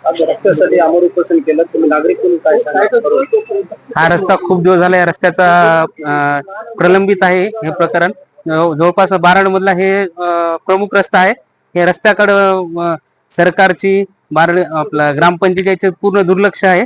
आज रस्त्यासाठी आमर उपोषण केलं, तुम्ही नागरिक म्हणून काय सांगा? हा रस्ता खूप दिवस झाला, या रस्त्याचा प्रलंबित आहे हे प्रकरण. जवळपास बाराड मधला हे प्रमुख रस्ता आहे. हे रस्त्याकडं सरकारची आपला ग्रामपंचायतीचे पूर्ण दुर्लक्ष आहे.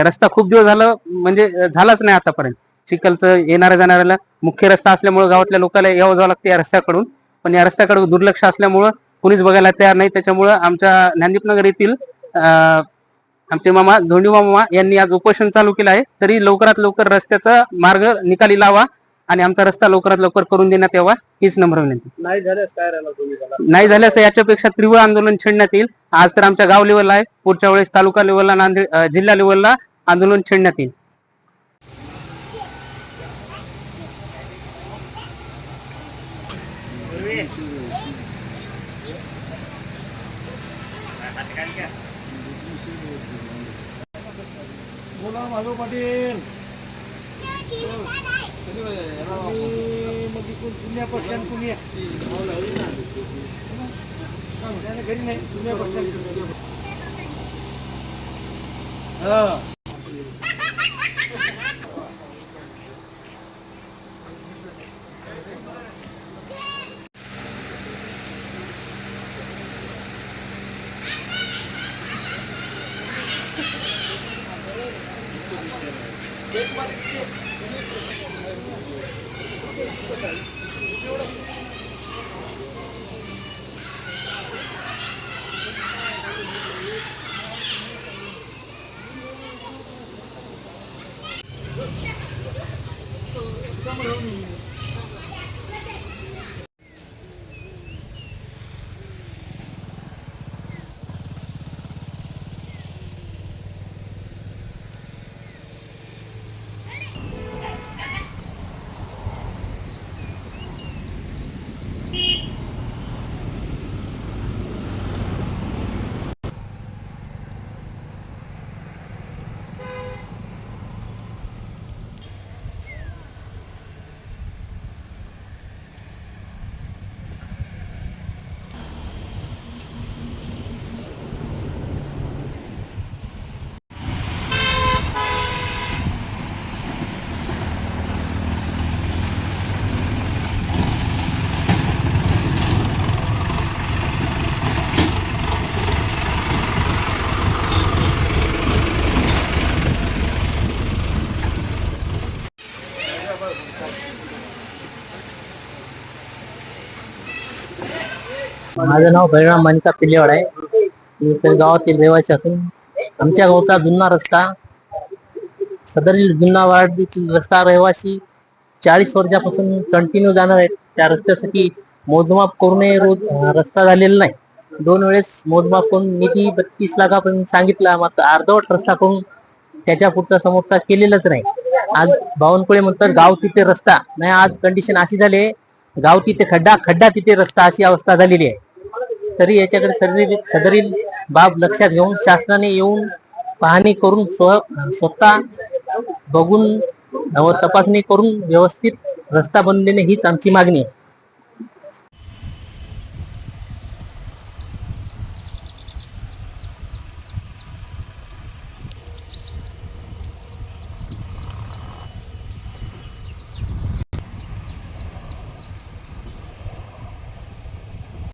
रस्ता खूप दिवस झालं म्हणजे झालाच नाही आतापर्यंत. चिखलचं येणाऱ्या जाणाऱ्याला मुख्य रस्ता असल्यामुळे गावातल्या लोकांना यावं जावं लागतं या रस्त्याकडून, पण या रस्त्याकडे दुर्लक्ष असल्यामुळं कुणीच बघायला तयार नाही. त्याच्यामुळं आमच्या ज्ञानदीपनगर येथील आमचे मामा धोंडी मामा यांनी आज उपोषण चालू केलं आहे. तरी लवकरात लवकर रस्त्याचा मार्ग निकाली लावा आणि आमचा रस्ता लवकरात लवकर करून देण्यात यावा, हीच नम्र विनंती. नाही झाल्यास काय राहिला भूमिका? नाही झाल्यास याच्यापेक्षा तीव्र आंदोलन छेडण्यात येईल. आज तर आमच्या गाव लेवलला आहे, पुढच्या वेळेस तालुका लेवलला, नांदेड जिल्हा लेवलला आंदोलन छेडण्यात येईल. बोला माधव पाटील. जुन्या पक्षान कुणी घरी नाही, जुन्या पक्षान माझं नाव बळीराम मानिका पिल्लेवाड आहे. मी तर गावातील रहिवासी असून आमच्या गावचा जुना रस्ता, सदरील जुना वार्ड रस्ता रहिवासी 40 वर्षापासून कंटिन्यू जाणार आहे. त्या रस्त्यासाठी मोजमाप करूनही रोज रस्ता झालेला नाही. 2 वेळेस मोजमाप करून निधी 32 लाखापर्यंत सांगितला, मात्र अर्धवट रस्ता करून त्याच्या पुढचा समोरचा केलेलाच नाही. आज बावनकुळे म्हणतात गाव तिथे रस्ता नाही. आज कंडिशन अशी झाली, गाव तिथे खड्डा, खड्डा तिथे रस्ता, अशी अवस्था झालेली आहे. तरी याच्याकडे सदरील बाब लक्षात घेऊन शासनाने येऊन पाहणी करून स्वतः बघून तपासणी करून व्यवस्थित रस्ता बनलेले हीच आमची मागणी आहे.